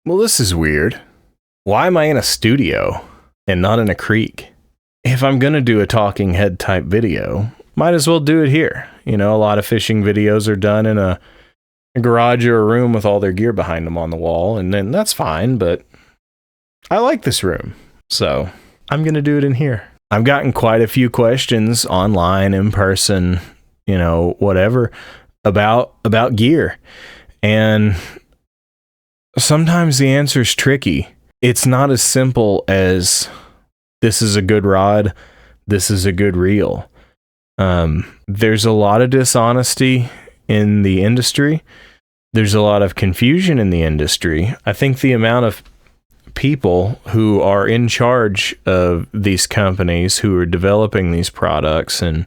Well, this is weird. Why am I in a studio and not in a creek? If I'm going to do a talking head type video, might as well do it here. You know, a lot of fishing videos are done in a garage or a room with all their gear behind them on the wall, and then that's fine, but I like this room, so I'm going to do it in here. I've gotten quite a few questions online, in person, you know, whatever, about gear. And sometimes the answer is tricky. It's not as simple as this is a good rod, this is a good reel. There's a lot of dishonesty in the industry. There's a lot of confusion in the industry. I think the amount of people who are in charge of these companies who are developing these products and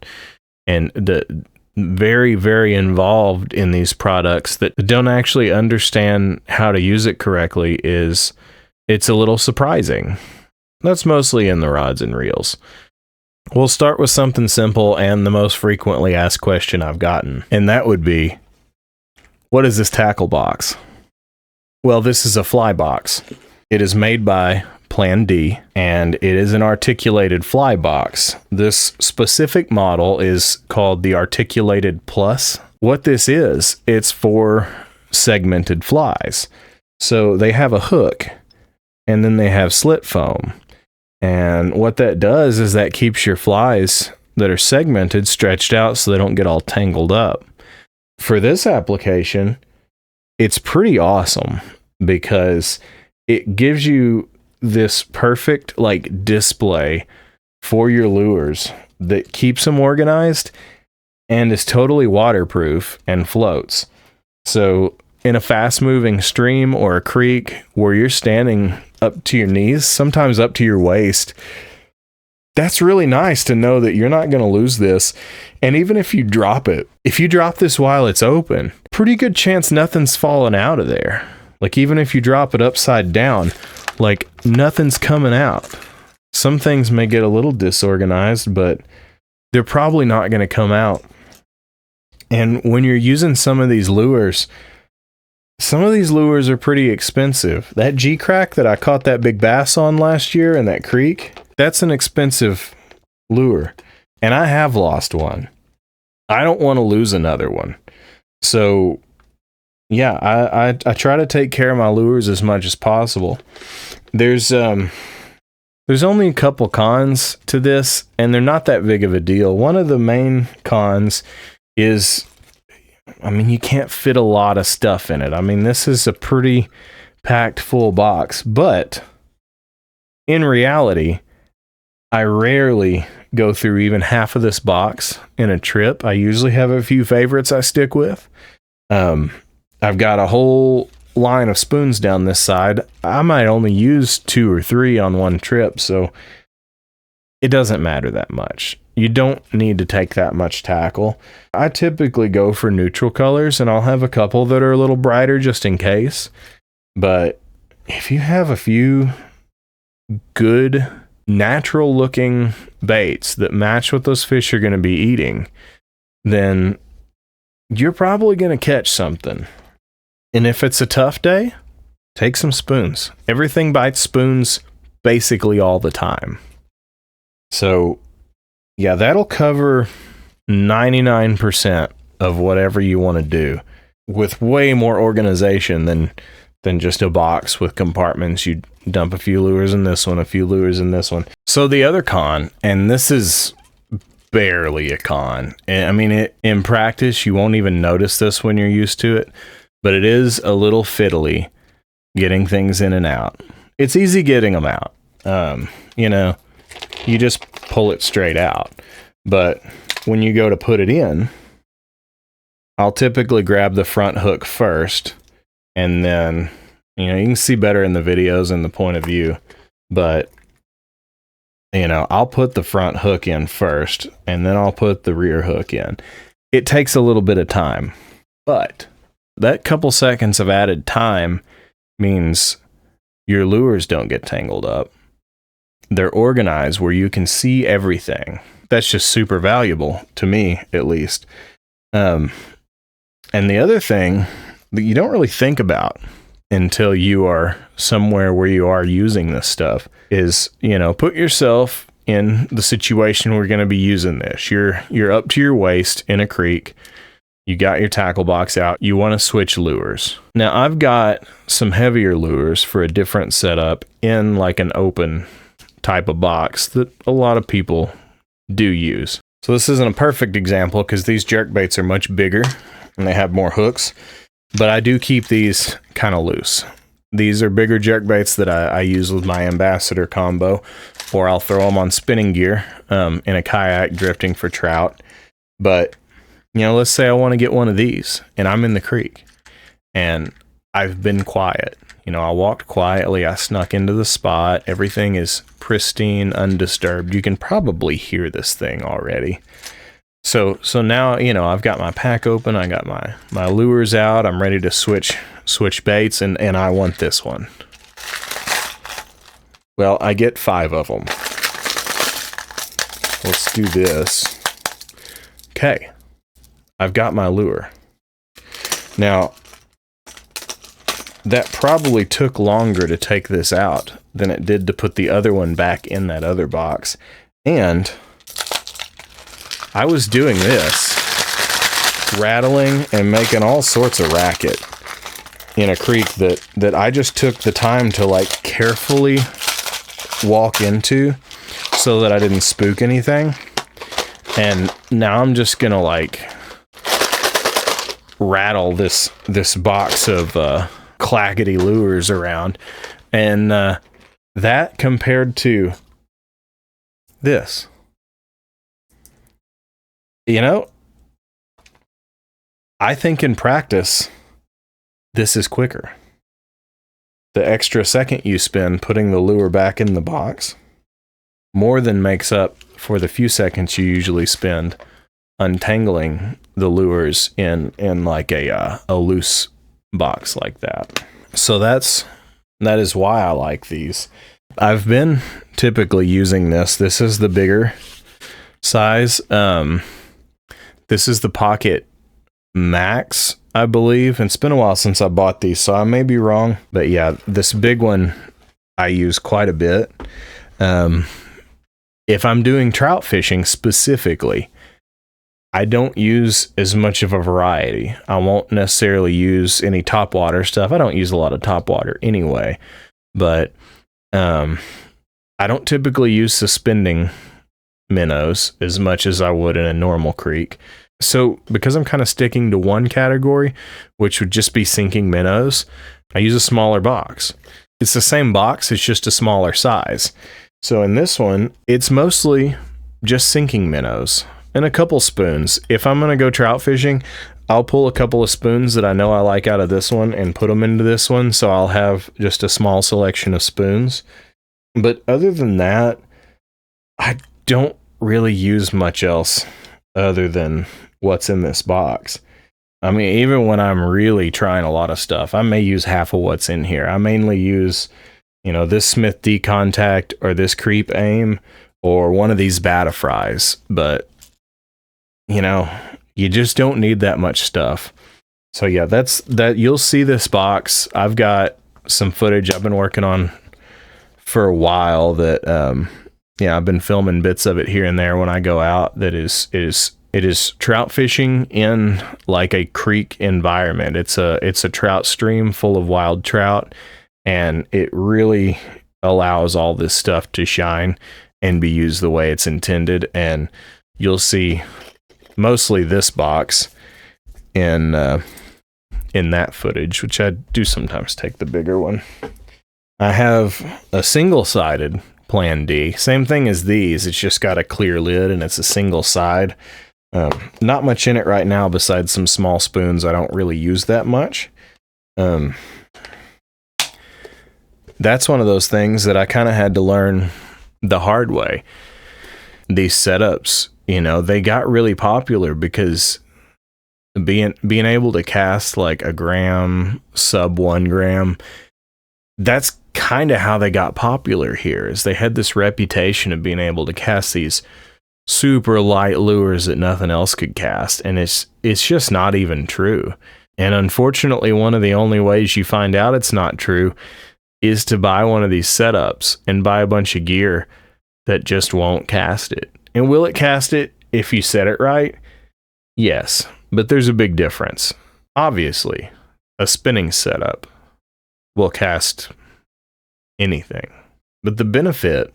the very, very involved in these products that don't actually understand how to use it correctly it's a little surprising. That's mostly in the rods and reels. We'll start with something simple and the most frequently asked question I've gotten, and that would be, what is this tackle box? Well, this is a fly box. It is made by Plan D, and it is an articulated fly box. This specific model is called the Articulated Plus. What this is, it's for segmented flies. So they have a hook, and then they have slit foam. And what that does is that keeps your flies that are segmented stretched out so they don't get all tangled up. For this application, it's pretty awesome because it gives you this perfect like display for your lures that keeps them organized and is totally waterproof and floats. So in a fast moving stream or a creek where you're standing up to your knees, sometimes up to your waist, that's really nice to know that you're not going to lose this. And even if you drop it, if you drop this while it's open, pretty good chance nothing's falling out of there. Like even if you drop it upside down, like nothing's coming out. Some things may get a little disorganized, but they're probably not going to come out. And when you're using some of these lures are pretty expensive. That G-Crack that I caught that big bass on last year in that creek, that's an expensive lure. And I have lost one. I don't want to lose another one. So yeah, I try to take care of my lures as much as possible. There's only a couple cons to this, and they're not that big of a deal. One of the main cons is, I mean, you can't fit a lot of stuff in it. I mean, this is a pretty packed full box, but in reality, I rarely go through even half of this box in a trip. I usually have a few favorites I stick with. I've got a whole line of spoons down this side. I might only use 2 or 3 on one trip, so it doesn't matter that much. You don't need to take that much tackle. I typically go for neutral colors, and I'll have a couple that are a little brighter just in case. But if you have a few good, natural-looking baits that match what those fish are going to be eating, then you're probably going to catch something. And if it's a tough day, take some spoons. Everything bites spoons basically all the time. So yeah, that'll cover 99% of whatever you want to do with way more organization than just a box with compartments. You dump a few lures in this one, a few lures in this one. So the other con, and this is barely a con. I mean, in practice, you won't even notice this when you're used to it, but it is a little fiddly getting things in and out. It's easy getting them out. You know, you just pull it straight out. But when you go to put it in, I'll typically grab the front hook first, and then, you know, you can see better in the videos and the point of view, but you know, I'll put the front hook in first, and then I'll put the rear hook in. It takes a little bit of time, but that couple seconds of added time means your lures don't get tangled up. They're organized where you can see everything. That's just super valuable to me, at least. And the other thing that you don't really think about until you are somewhere where you are using this stuff is, put yourself in the situation we're going to be using this. You're up to your waist in a creek. You got your tackle box out. You want to switch lures. Now, I've got some heavier lures for a different setup in like an open type of box that a lot of people do use. So this isn't a perfect example because these jerkbaits are much bigger and they have more hooks, but I do keep these kind of loose. These are bigger jerkbaits that I use with my Ambassador combo, or I'll throw them on spinning gear in a kayak drifting for trout. But, let's say I want to get one of these and I'm in the creek and I've been quiet. I walked quietly. I snuck into the spot. Everything is pristine, undisturbed. You can probably hear this thing already. So now, I've got my pack open. I got my lures out. I'm ready to switch baits, and I want this one. Well, I get 5 of them. Let's do this. Okay. I've got my lure. Now, that probably took longer to take this out than it did to put the other one back in that other box. And I was doing this, rattling and making all sorts of racket in a creek that I just took the time to like carefully walk into so that I didn't spook anything. And now I'm just gonna like rattle this box of clackety lures around, and that compared to this, I think in practice this is quicker. The extra second you spend putting the lure back in the box more than makes up for the few seconds you usually spend untangling the lures in like a loose box like that. So that is why I like these. I've been typically using this. This is the bigger size. This is the Pocket Max, I believe. And it's been a while since I bought these, so I may be wrong. But yeah, this big one I use quite a bit. If I'm doing trout fishing specifically, I don't use as much of a variety. I won't necessarily use any topwater stuff. I don't use a lot of topwater anyway, but I don't typically use suspending minnows as much as I would in a normal creek. So because I'm kind of sticking to one category, which would just be sinking minnows, I use a smaller box. It's the same box, it's just a smaller size. So in this one, it's mostly just sinking minnows and a couple spoons. If I'm going to go trout fishing, I'll pull a couple of spoons that I know I like out of this one and put them into this one, so I'll have just a small selection of spoons. But other than that, I don't really use much else other than what's in this box. I mean, even when I'm really trying a lot of stuff, I may use half of what's in here. I mainly use, this Smith D-Contact or this Creep Aim or one of these Batafries, but you just don't need that much stuff. So yeah, that's that. You'll see this box. I've got some footage I've been working on for a while that I've been filming bits of it here and there when I go out. That it is trout fishing in like a creek environment. It's a trout stream full of wild trout, and it really allows all this stuff to shine and be used the way it's intended. And you'll see mostly this box in that footage, which I do sometimes take the bigger one. I have a single-sided Plan D, same thing as these. It's just got a clear lid and it's a single side. Not much in it right now besides some small spoons. I don't really use that much. That's one of those things that I kind of had to learn the hard way. These setups, they got really popular because being able to cast like a gram, sub 1 gram, that's kind of how they got popular here. Is they had this reputation of being able to cast these super light lures that nothing else could cast, and it's just not even true. And unfortunately, one of the only ways you find out it's not true is to buy one of these setups and buy a bunch of gear that just won't cast it. And will it cast it if you set it right? Yes, but there's a big difference. Obviously, a spinning setup will cast anything. But the benefit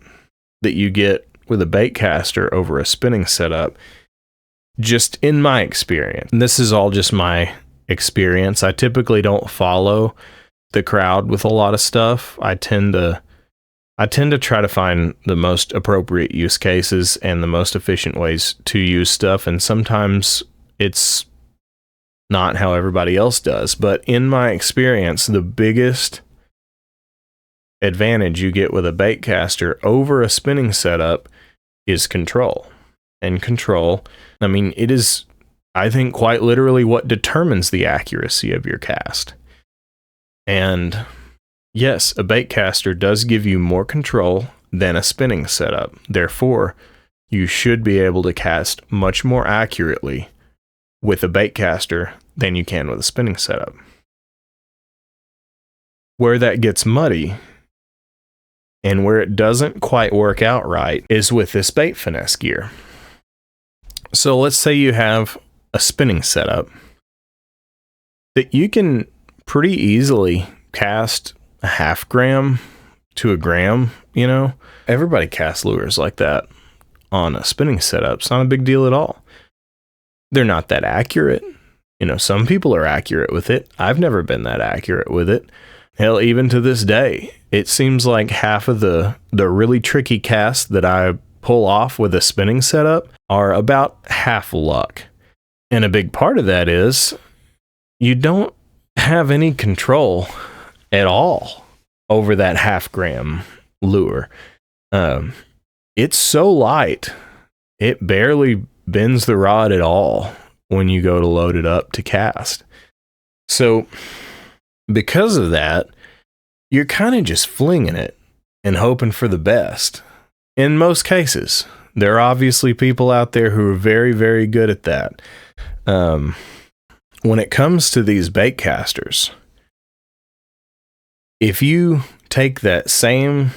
that you get with a bait caster over a spinning setup, just in my experience, and this is all just my experience, I typically don't follow the crowd with a lot of stuff. I tend to try to find the most appropriate use cases and the most efficient ways to use stuff, and sometimes it's not how everybody else does. But in my experience, the biggest advantage you get with a bait caster over a spinning setup is control. And control, I mean, it is, I think, quite literally what determines the accuracy of your cast. And yes, a bait caster does give you more control than a spinning setup. Therefore, you should be able to cast much more accurately with a bait caster than you can with a spinning setup. Where that gets muddy and where it doesn't quite work out right is with this bait finesse gear. So let's say you have a spinning setup that you can pretty easily cast a 0.5 gram to 1 gram, you know? Everybody casts lures like that on a spinning setup. It's not a big deal at all. They're not that accurate. You know, some people are accurate with it. I've never been that accurate with it. Hell, even to this day, it seems like half of the really tricky casts that I pull off with a spinning setup are about half luck. And a big part of that is you don't have any control at all over that 0.5 gram lure. It's so light, it barely bends the rod at all when you go to load it up to cast. So because of that, you're kind of just flinging it and hoping for the best. In most cases, there are obviously people out there who are very, very good at that. When it comes to these bait casters, if you take that same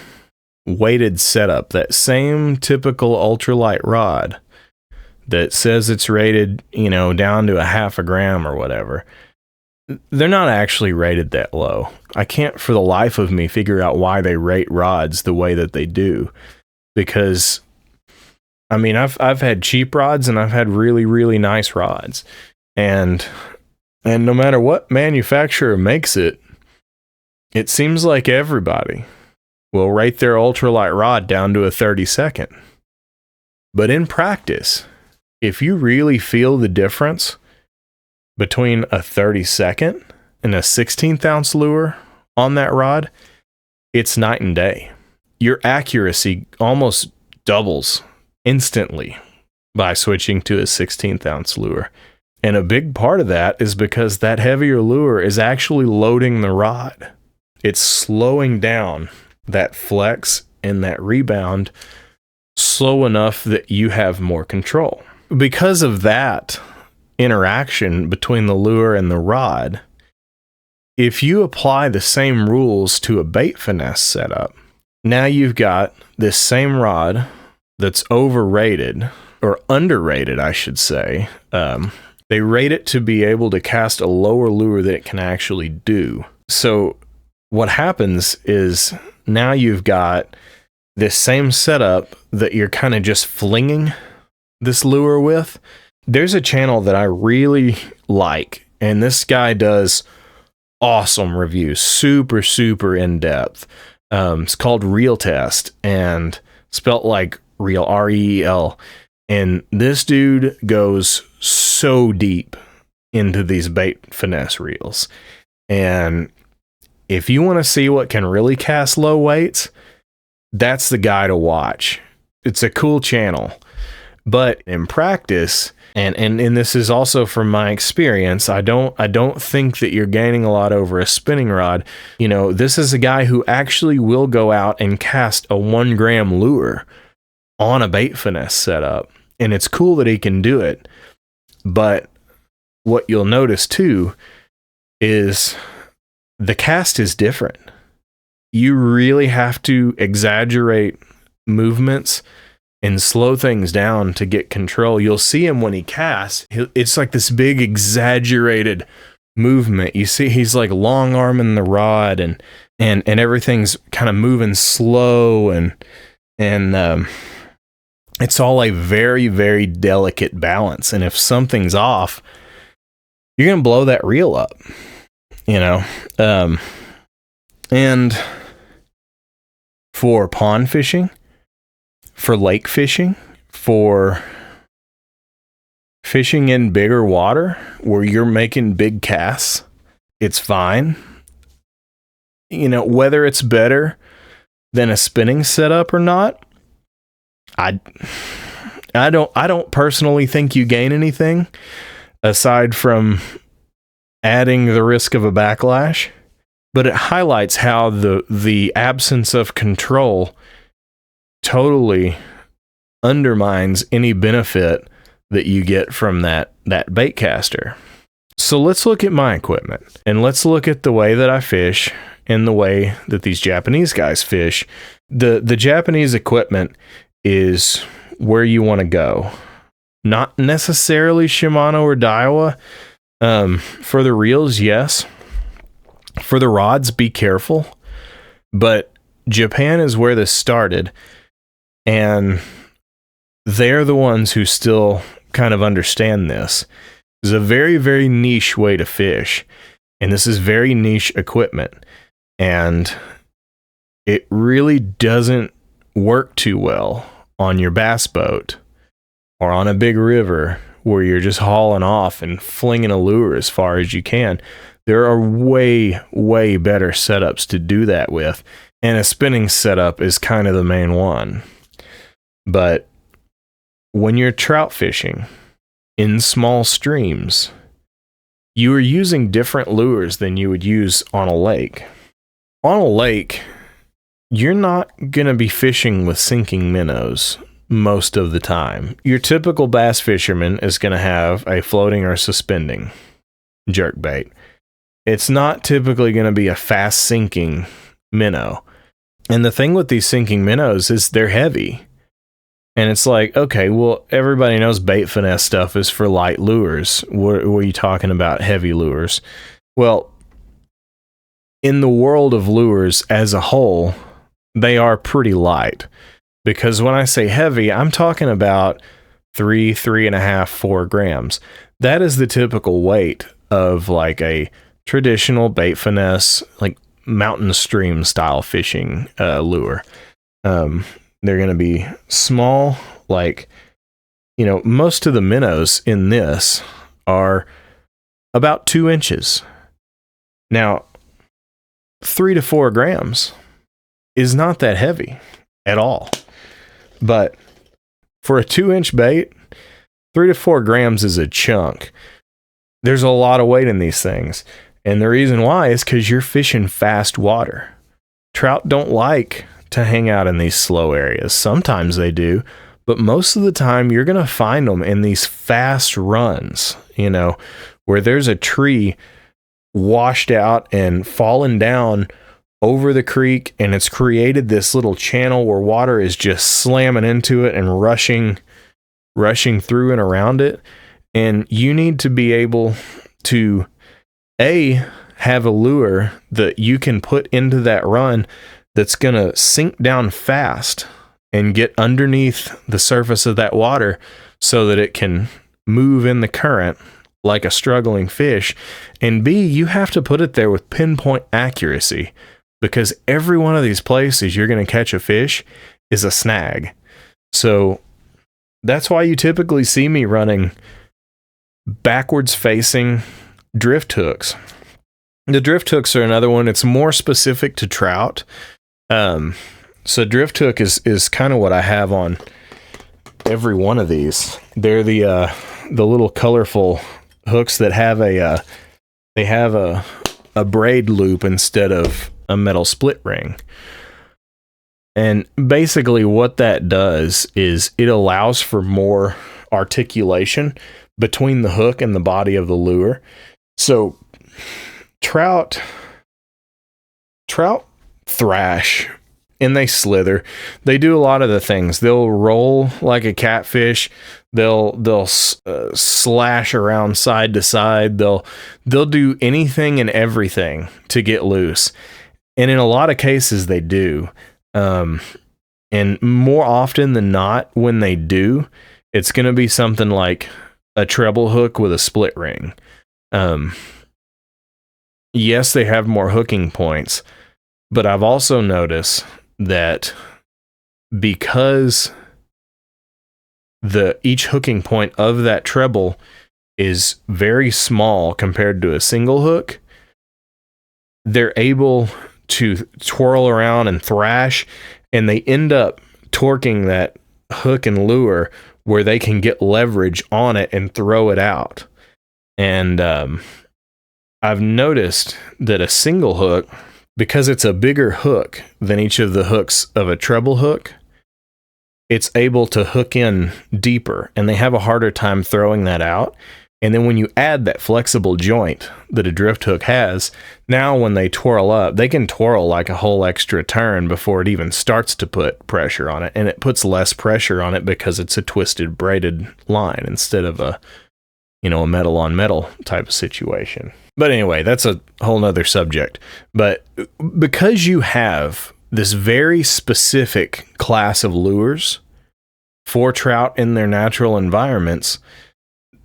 weighted setup, that same typical ultralight rod that says it's rated, you know, down to a 0.5 gram or whatever, they're not actually rated that low. I can't for the life of me figure out why they rate rods the way that they do. Because, I mean, I've had cheap rods and I've had really, really nice rods. And no matter what manufacturer makes it, it seems like everybody will rate their ultralight rod down to a 32nd. But in practice, if you really feel the difference between a 32nd and a 16th ounce lure on that rod, it's night and day. Your accuracy almost doubles instantly by switching to a 16th ounce lure. And a big part of that is because that heavier lure is actually loading the rod. It's slowing down that flex and that rebound slow enough that you have more control. Because of that interaction between the lure and the rod, if you apply the same rules to a bait finesse setup, now you've got this same rod that's overrated, or underrated, I should say. They rate it to be able to cast a lower lure than it can actually do. So what happens is now you've got this same setup that you're kind of just flinging this lure with. There's a channel that I really like, and this guy does awesome reviews, super, super in-depth. It's called Real Test, and spelt like real, R-E-E-L. And this dude goes so deep into these bait finesse reels. And if you want to see what can really cast low weights, that's the guy to watch. It's a cool channel. But in practice, and this is also from my experience, I don't think that you're gaining a lot over a spinning rod. You know, this is a guy who actually will go out and cast a 1 gram lure on a bait finesse setup. And it's cool that he can do it. But what you'll notice too is the cast is different. You really have to exaggerate movements and slow things down to get control. You'll see him when he casts. It's like this big exaggerated movement. You see he's like long arming the rod and everything's kind of moving slow and it's all a very, very delicate balance. And if something's off, you're going to blow that reel up, you know? And for pond fishing, for lake fishing, for fishing in bigger water where you're making big casts, it's fine. You know, whether it's better than a spinning setup or not, I don't personally think you gain anything aside from adding the risk of a backlash, but it highlights how the absence of control totally undermines any benefit that you get from that bait caster. So let's look at my equipment and let's look at the way that I fish and the way that these Japanese guys fish. The Japanese equipment is where you want to go. Not necessarily Shimano or Daiwa. For the reels, yes. For the rods, be careful. But Japan is where this started. And they're the ones who still kind of understand this. It's a very, very niche way to fish. And this is very niche equipment. And it really doesn't work too well on your bass boat or on a big river where you're just hauling off and flinging a lure as far as you can. There are way, way better setups to do that with. And a spinning setup is kind of the main one. But when you're trout fishing in small streams, you are using different lures than you would use on a lake. On a lake, you're not going to be fishing with sinking minnows most of the time. Your typical bass fisherman is going to have a floating or suspending jerkbait. It's not typically going to be a fast sinking minnow. And the thing with these sinking minnows is they're heavy. And it's like, okay, well, everybody knows bait finesse stuff is for light lures. What are you talking about, heavy lures? Well, in the world of lures as a whole, they are pretty light. Because when I say heavy, I'm talking about 3.5, 4 grams. That is the typical weight of like a traditional bait finesse, like mountain stream style fishing lure. They're going to be small, like, you know, most of the minnows in this are about 2 inches. Now, 3 to 4 grams is not that heavy at all. But for a 2-inch bait, 3 to 4 grams is a chunk. There's a lot of weight in these things. And the reason why is because you're fishing fast water. Trout don't like to hang out in these slow areas. Sometimes they do, but most of the time you're going to find them in these fast runs, you know, where there's a tree washed out and fallen down over the creek, and it's created this little channel where water is just slamming into it and rushing through and around it. And you need to be able to have a lure that you can put into that run that's going to sink down fast and get underneath the surface of that water so that it can move in the current like a struggling fish. And B, you have to put it there with pinpoint accuracy, because every one of these places you're going to catch a fish is a snag. So that's why you typically see me running backwards facing drift hooks. The drift hooks are another one. It's more specific to trout. So drift hook is kind of what I have on every one of these. They're the little colorful hooks that have a braid loop instead of a metal split ring. And basically what that does is it allows for more articulation between the hook and the body of the lure. So trout thrash and they slither. They do a lot of the things. They'll roll like a catfish. They'll slash around side to side. They'll do anything and everything to get loose. And in a lot of cases they do. And more often than not, when they do, it's going to be something like a treble hook with a split ring. Yes, they have more hooking points, but I've also noticed that because each hooking point of that treble is very small compared to a single hook, they're able to twirl around and thrash, and they end up torquing that hook and lure where they can get leverage on it and throw it out. And I've noticed that a single hook, because it's a bigger hook than each of the hooks of a treble hook, it's able to hook in deeper, and they have a harder time throwing that out. And then when you add that flexible joint that a drift hook has, now when they twirl up, they can twirl like a whole extra turn before it even starts to put pressure on it. And it puts less pressure on it because it's a twisted braided line instead of a metal on metal type of situation. But anyway, that's a whole nother subject. But because you have this very specific class of lures for trout in their natural environments,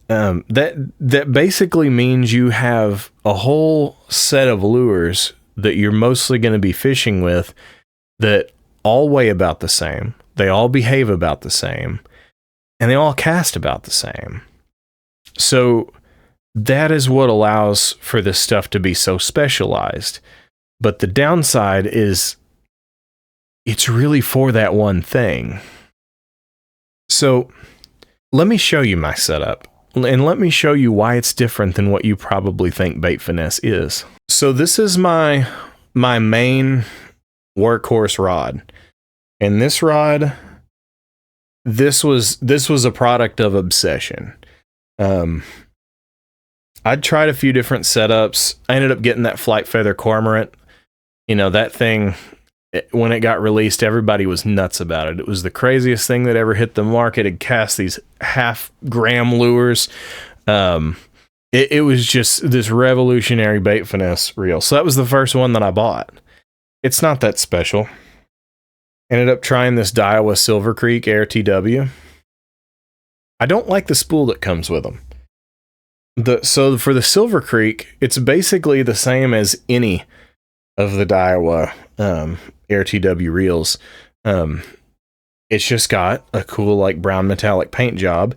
that basically means you have a whole set of lures that you're mostly going to be fishing with that all weigh about the same. They all behave about the same, and they all cast about the same. So that is what allows for this stuff to be so specialized. But the downside is it's really for that one thing. So let me show you my setup. And let me show you why it's different than what you probably think bait finesse is. So this is my main workhorse rod. And this rod, this was a product of obsession. I'd tried a few different setups. I ended up getting that Flight Feather Cormorant. That thing, when it got released, everybody was nuts about it. It was the craziest thing that ever hit the market. It cast these half-gram lures. It was just this revolutionary bait finesse reel. So that was the first one that I bought. It's not that special. Ended up trying this Daiwa Silver Creek Air TW. I don't like the spool that comes with them. So for the Silver Creek, it's basically the same as any of the Daiwa Air TW reels. It's just got a cool like brown metallic paint job,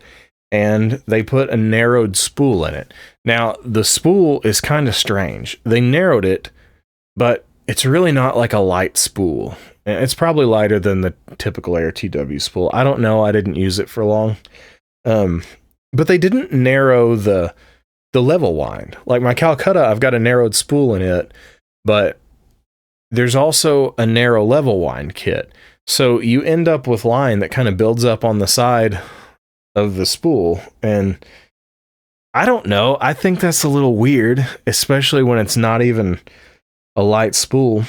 and they put a narrowed spool in it. Now the spool is kind of strange. They narrowed it, but it's really not like a light spool. It's probably lighter than the typical Air TW spool. I don't know. I didn't use it for long. But they didn't narrow the level wind. Like my Calcutta, I've got a narrowed spool in it, but there's also a narrow level wind kit. So you end up with line that kind of builds up on the side of the spool. And I don't know. I think that's a little weird, especially when it's not even a light spool.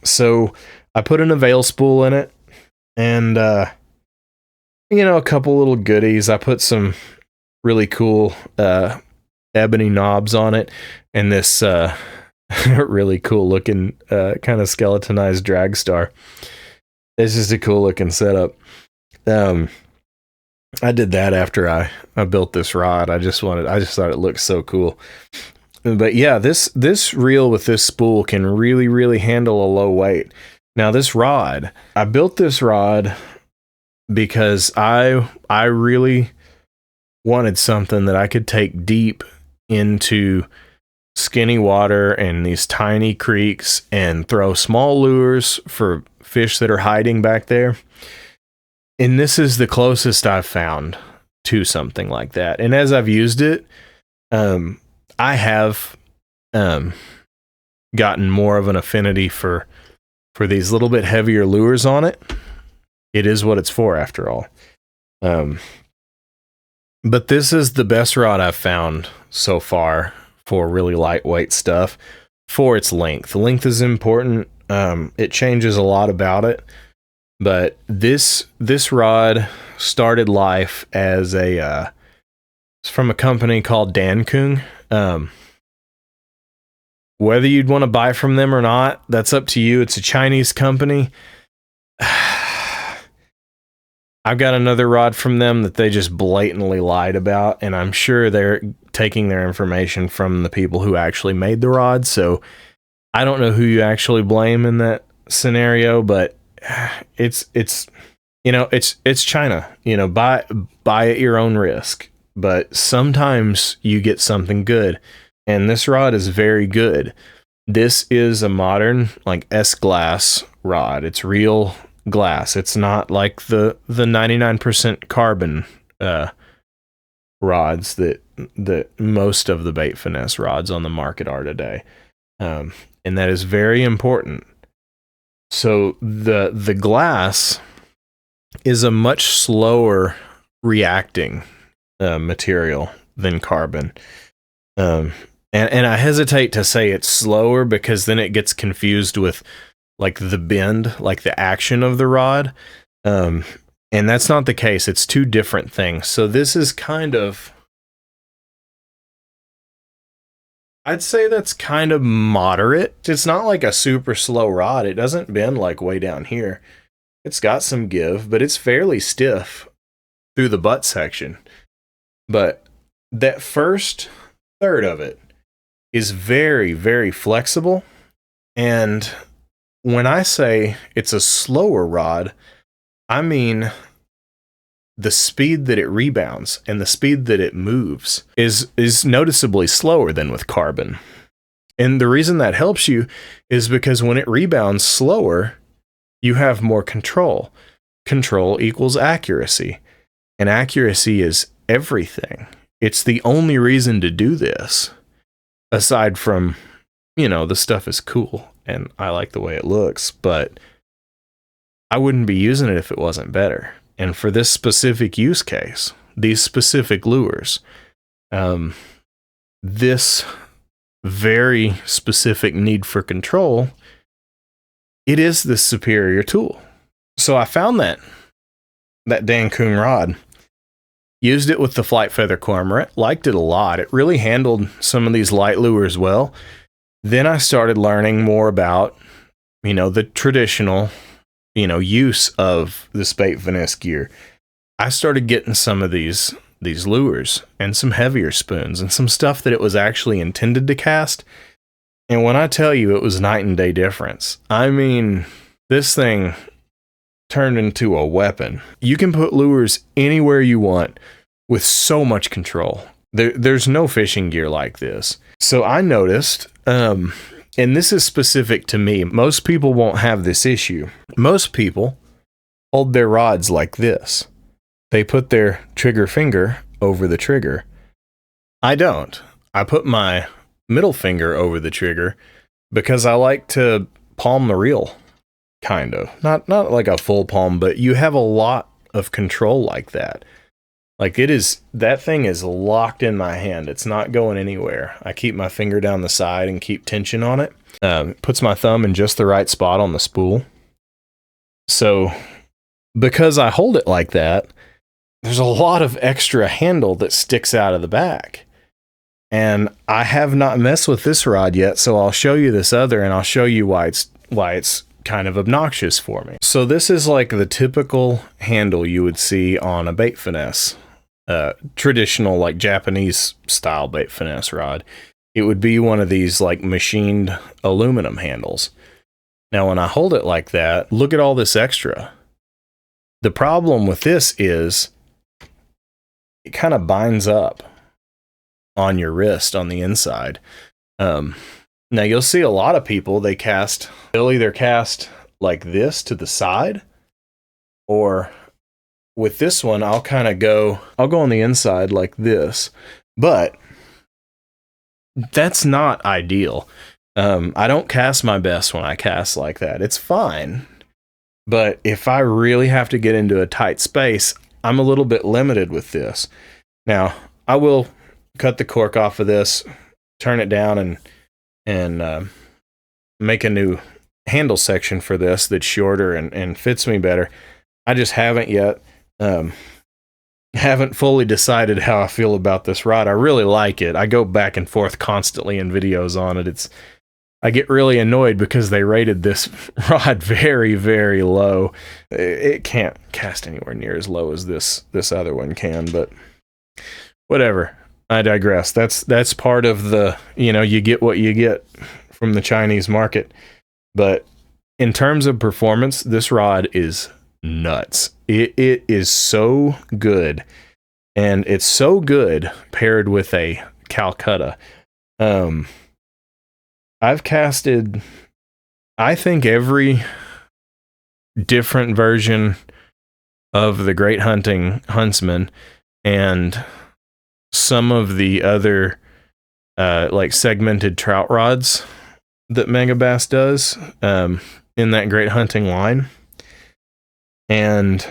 So I put an Avail spool in it, and, a couple little goodies. I put some really cool ebony knobs on it, and this really cool looking kind of skeletonized drag star. It's just a cool looking setup. I did that after I built this rod. I just thought it looked so cool. But yeah, this reel with this spool can really, really handle a low weight. Now this rod, I built this rod because I really wanted something that I could take deep into skinny water and these tiny creeks and throw small lures for fish that are hiding back there. And this is the closest I've found to something like that. And as I've used it, I have gotten more of an affinity for these little bit heavier lures on it. It is what it's for, after all. But this is the best rod I've found so far for really lightweight stuff for its length. Length is important. It changes a lot about it. But this rod started life as it's from a company called Dankung. Whether you'd want to buy from them or not, that's up to you. It's a Chinese company. I've got another rod from them that they just blatantly lied about, and I'm sure they're taking their information from the people who actually made the rod. So I don't know who you actually blame in that scenario, but it's China. Buy at your own risk. But sometimes you get something good, and this rod is very good. This is a modern S-glass rod. It's real glass. It's not like the 99% carbon rods that most of the bait finesse rods on the market are today, and that is very important. So the glass is a much slower reacting material than carbon, and I hesitate to say it's slower because then it gets confused with the bend, the action of the rod, and that's not the case. It's two different things. So this is I'd say that's kind of moderate. It's not like a super slow rod. It doesn't bend way down here. It's got some give, but it's fairly stiff through the butt section. But that first third of it is very, very flexible. And when I say it's a slower rod, I mean the speed that it rebounds and the speed that it moves is noticeably slower than with carbon. And the reason that helps you is because when it rebounds slower, you have more control. Control equals accuracy. And accuracy is everything. It's the only reason to do this. Aside from, the stuff is cool and I like the way it looks, but I wouldn't be using it if it wasn't better. And for this specific use case, these specific lures, this very specific need for control, it is the superior tool. So I found that Dankung rod, used it with the Flight Feather Cormorant, liked it a lot. It really handled some of these light lures well. Then I started learning more about, the traditional, use of the bait finesse gear. I started getting some of these lures and some heavier spoons and some stuff that it was actually intended to cast. And when I tell you it was night and day difference, I mean, this thing turned into a weapon. You can put lures anywhere you want with so much control. There's no fishing gear like this. So I noticed, and this is specific to me, most people won't have this issue. Most people hold their rods like this. They put their trigger finger over the trigger. I don't. I put my middle finger over the trigger because I like to palm the reel, kind of. Not like a full palm, but you have a lot of control like that. That thing is locked in my hand. It's not going anywhere. I keep my finger down the side and keep tension on it. Puts my thumb in just the right spot on the spool. So because I hold it like that, there's a lot of extra handle that sticks out of the back. And I have not messed with this rod yet, so I'll show you this other, and I'll show you why it's kind of obnoxious for me. So this is the typical handle you would see on a bait finesse, traditional Japanese style bait finesse rod. It would be one of these machined aluminum handles. Now when I hold it like that, look at all this extra. The problem with this is it kind of binds up on your wrist on the inside. Now you'll see a lot of people, they'll either cast like this to the side, or with this one, I'll go on the inside like this, but that's not ideal. I don't cast my best when I cast like that. It's fine. But if I really have to get into a tight space, I'm a little bit limited with this. Now, I will cut the cork off of this, turn it down, and and make a new handle section for this that's shorter and fits me better. I just haven't yet. Haven't fully decided how I feel about this rod. I really like it. I go back and forth constantly in videos on it. I get really annoyed because they rated this rod very, very low. It can't cast anywhere near as low as this other one can, but whatever. I digress. That's part of the, you get what you get from the Chinese market. But in terms of performance, this rod is nuts. It is so good. And it's so good paired with a Calcutta. I've casted, I think, every different version of the Great Hunting Huntsman and some of the other like segmented trout rods that Megabass does in that Great Hunting line. And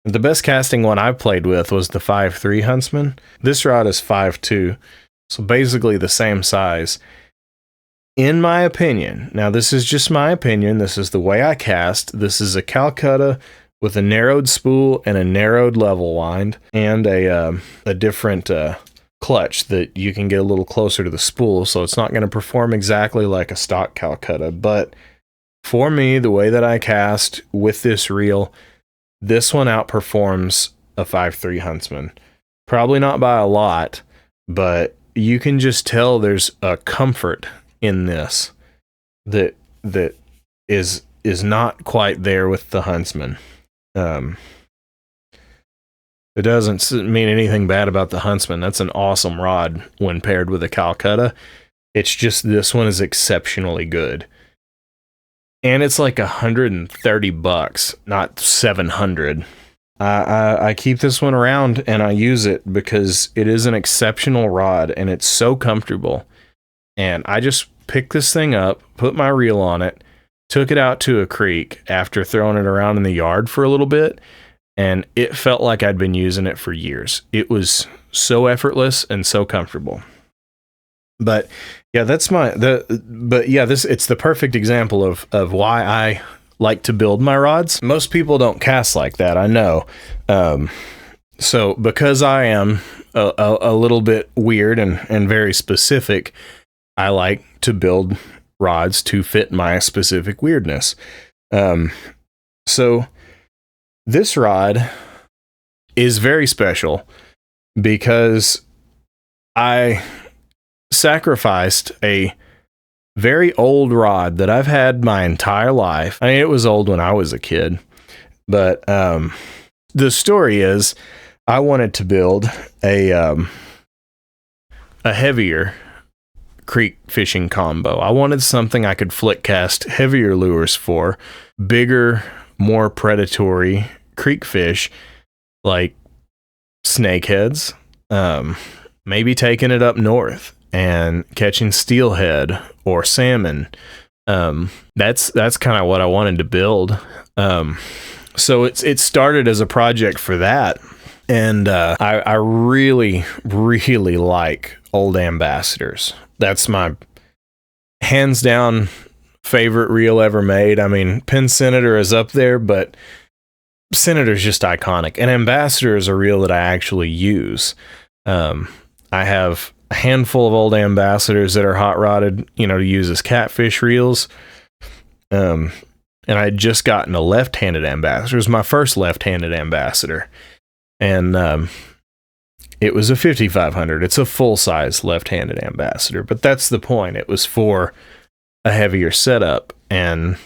the best casting one I played with was the 5.3 Huntsman. This rod is 5.2, so basically the same size. In my opinion, now this is just my opinion, this is the way I cast. This is a Calcutta with a narrowed spool and a narrowed level wind and a different clutch that you can get a little closer to the spool, so it's not going to perform exactly like a stock Calcutta. But for me, the way that I cast with this reel, this one outperforms a 5.3 Huntsman. Probably not by a lot, but you can just tell there's a comfort in this that is not quite there with the Huntsman. It doesn't mean anything bad about the Huntsman. That's an awesome rod when paired with a Calcutta. It's just this one is exceptionally good. And it's like $130, not $700. I keep this one around and I use it because it is an exceptional rod and it's so comfortable. And I just picked this thing up, put my reel on it, took it out to a creek after throwing it around in the yard for a little bit, and it felt like I'd been using it for years. It was so effortless and so comfortable. But yeah, it's the perfect example of why I like to build my rods. Most people don't cast like that, I know. So because I am a little bit weird and very specific, I like to build rods to fit my specific weirdness. So this rod is very special because I sacrificed a very old rod that I've had my entire life. I mean, it was old when I was a kid, but the story is I wanted to build a heavier creek fishing combo. I wanted something I could flick cast heavier lures for, bigger, more predatory creek fish like snakeheads, maybe taking it up north and catching steelhead or salmon. That's kind of what I wanted to build. So it started as a project for that. And I really, really like old ambassadors. That's my hands down favorite reel ever made. I mean, Penn Senator is up there, but Senator's just iconic. And Ambassador is a reel that I actually use. I have a handful of old Ambassadors that are hot rodded, to use as catfish reels. And I had just gotten a left-handed Ambassador. It was my first left-handed Ambassador. And it was a 5500. It's a full-size left-handed Ambassador, but that's the point. It was for a heavier setup, and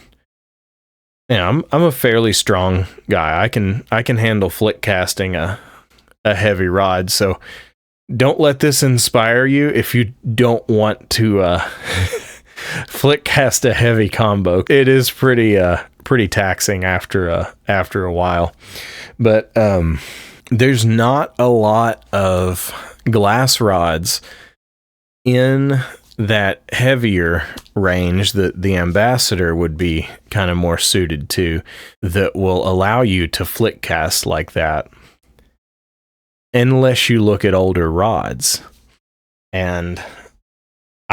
I'm a fairly strong guy. I can handle flick casting a heavy rod. So don't let this inspire you if you don't want to flick cast a heavy combo. It is pretty taxing after a while, but there's not a lot of glass rods in that heavier range that the Ambassador would be kind of more suited to, that will allow you to flick cast like that, unless you look at older rods. And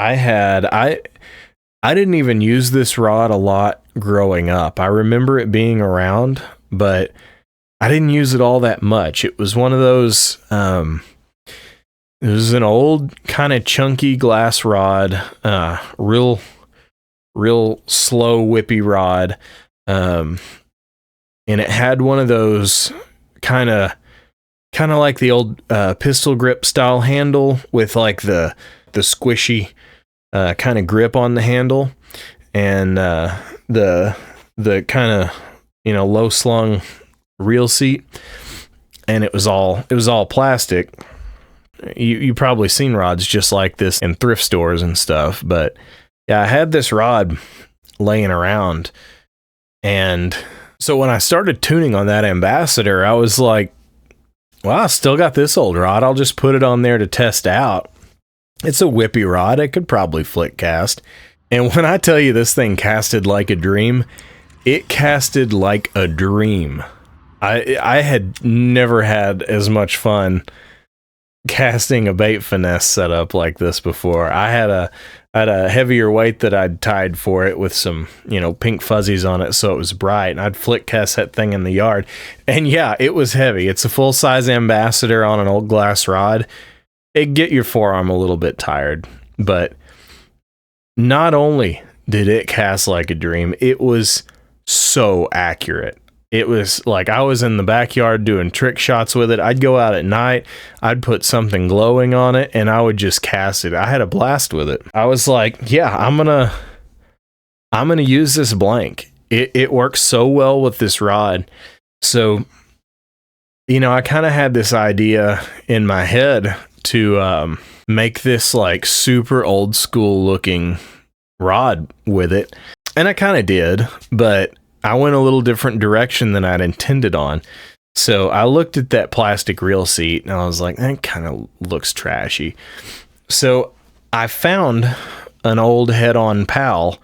I didn't even use this rod a lot growing up. I remember it being around, but I didn't use it all that much. It was one of those, it was an old kind of chunky glass rod, real slow whippy rod. And it had one of those kind of like the old pistol grip style handle with like the squishy kind of grip on the handle, and the kind of, you know, low slung reel seat, and it was all plastic. You probably seen rods just like this in thrift stores and stuff, but yeah, I had this rod laying around, and so when I started tuning on that Ambassador, I was like, well, I still got this old rod. I'll just put it on there to test out. It's a whippy rod. I could probably flick cast. And when I tell you this thing casted like a dream, it casted like a dream. I had never had as much fun casting a bait finesse setup like this before. I had a heavier weight that I'd tied for it with some, you know, pink fuzzies on it so it was bright, and I'd flick cast that thing in the yard. And yeah, it was heavy. It's a full-size Ambassador on an old glass rod. It'd get your forearm a little bit tired, but not only did it cast like a dream, it was so accurate. It was like I was in the backyard doing trick shots with it. I'd go out at night, I'd put something glowing on it, and I would just cast it. I had a blast with it. I was like, yeah, I'm gonna use this blank. It works so well with this rod. So, you know, I kind of had this idea in my head to make this like super old school looking rod with it. And I kind of did, but I went a little different direction than I'd intended on. So I looked at that plastic reel seat and I was like, that kind of looks trashy. So I found an old head-on PAL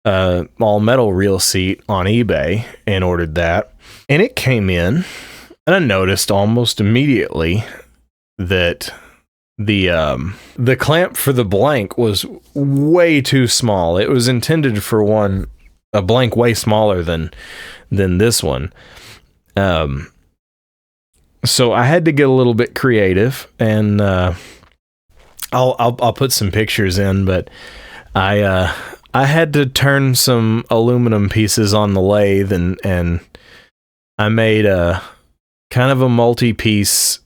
all metal reel seat on eBay and ordered that. And it came in, and I noticed almost immediately that the clamp for the blank was way too small. It was intended for a blank way smaller than this one. So I had to get a little bit creative, and I'll put some pictures in, but I had to turn some aluminum pieces on the lathe, and I made a kind of a multi-piece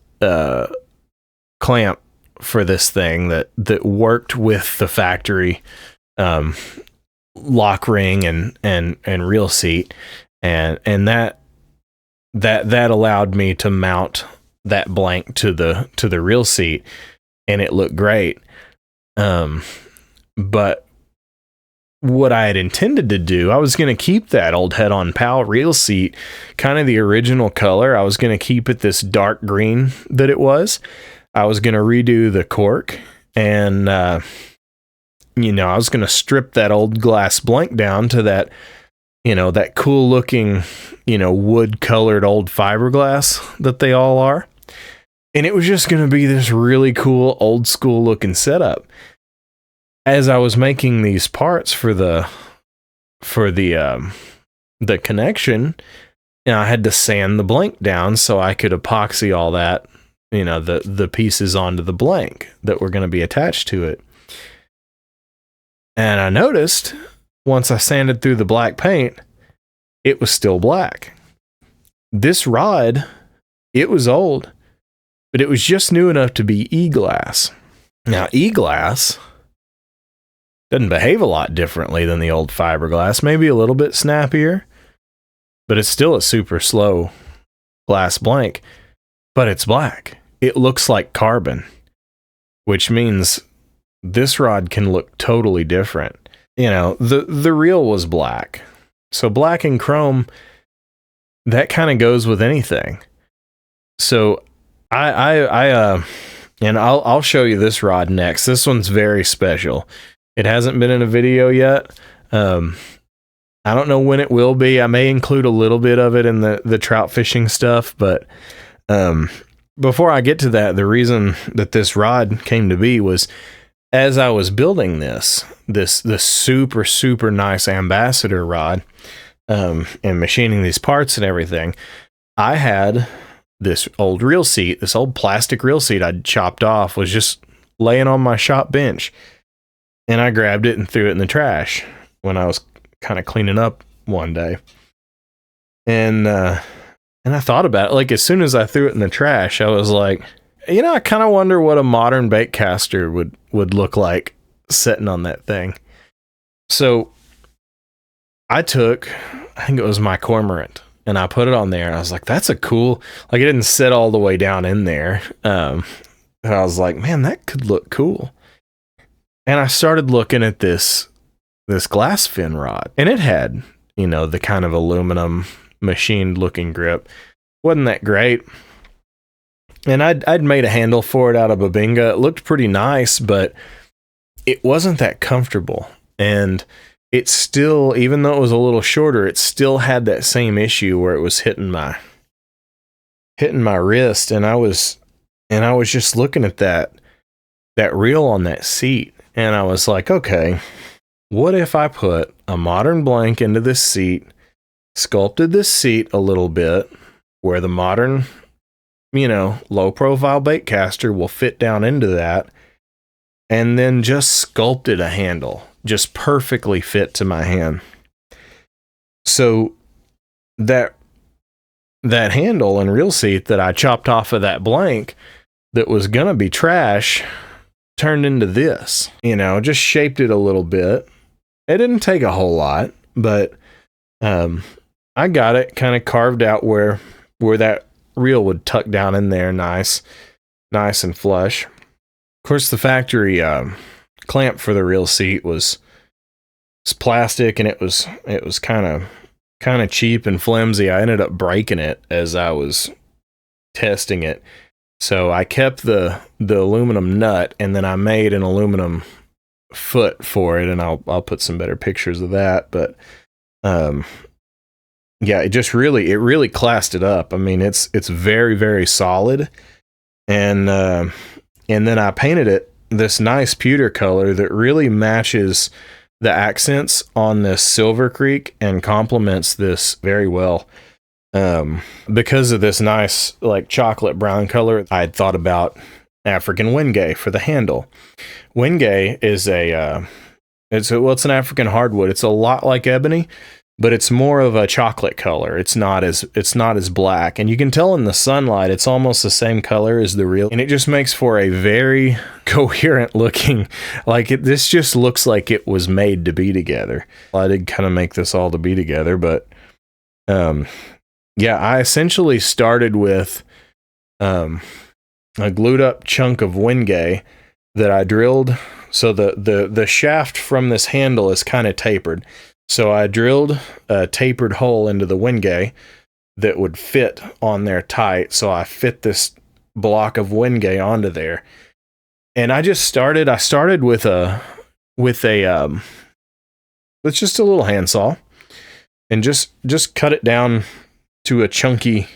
clamp for this thing that worked with the factory lock ring and reel seat, and that allowed me to mount that blank to the reel seat, and it looked great. But what I had intended to do, I was going to keep that old head-on PAL reel seat kind of the original color. I was going to keep it this dark green that it was. I was going to redo the cork, and you know, I was going to strip that old glass blank down to that, you know, that cool looking, you know, wood colored old fiberglass that they all are. And it was just going to be this really cool old school looking setup. As I was making these parts for the connection, you know, I had to sand the blank down so I could epoxy all that, you know, the pieces onto the blank that were going to be attached to it. And I noticed once I sanded through the black paint, it was still black. This rod, it was old, but it was just new enough to be E-glass. Now, E-glass doesn't behave a lot differently than the old fiberglass, maybe a little bit snappier, but it's still a super slow glass blank, but it's black. It looks like carbon, which means this rod can look totally different. You know, the reel was black. So black and chrome, that kind of goes with anything. So I'll show you this rod next. This one's very special. It hasn't been in a video yet. I don't know when it will be. I may include a little bit of it in the trout fishing stuff, but before I get to that, the reason that this rod came to be was as I was building this super, super nice ambassador rod, and machining these parts and everything, I had this old reel seat, this old plastic reel seat I'd chopped off, was just laying on my shop bench. And I grabbed it and threw it in the trash when I was kind of cleaning up one day. And I thought about it. Like, as soon as I threw it in the trash, I was like, you know, I kind of wonder what a modern bait caster would look like sitting on that thing. So I think it was my cormorant, and I put it on there, and I was like, that's a cool, like, it didn't sit all the way down in there. And I was like, man, that could look cool. And I started looking at this glass fin rod, and it had, you know, the kind of aluminum machined looking grip. Wasn't that great. And I'd made a handle for it out of Babinga. It looked pretty nice, but it wasn't that comfortable. And it still, even though it was a little shorter, it still had that same issue where it was hitting my wrist. And I was just looking at that reel on that seat, and I was like, okay, what if I put a modern blank into this seat, sculpted this seat a little bit where the modern, you know, low profile bait caster will fit down into that, and then just sculpted a handle just perfectly fit to my hand. So that handle and reel seat that I chopped off of that blank that was gonna be trash turned into this, you know, just shaped it a little bit. It didn't take a whole lot, but I got it kind of carved out where that reel would tuck down in there nice and flush. Of course, the factory clamp for the reel seat was plastic, and it was kind of cheap and flimsy. I ended up breaking it as I was testing it. So I kept the aluminum nut, and then I made an aluminum foot for it, and I'll put some better pictures of that. But yeah, it really classed it up. I mean, it's very, very solid. And then I painted it this nice pewter color that really matches the accents on this Silver Creek and complements this very well. Because of this nice, like, chocolate brown color, I had thought about African Wenge for the handle. Wenge is it's an African hardwood. It's a lot like ebony, but it's more of a chocolate color. It's not as black, and you can tell in the sunlight it's almost the same color as the real, and it just makes for a very coherent looking, this just looks like it was made to be together. I did kind of make this all to be together, but yeah, I essentially started with a glued up chunk of Wenge that I drilled. So the shaft from this handle is kind of tapered. So I drilled a tapered hole into the Wenge that would fit on there tight. So I fit this block of Wenge onto there. And I started with just a little handsaw, and just cut it down to a chunky,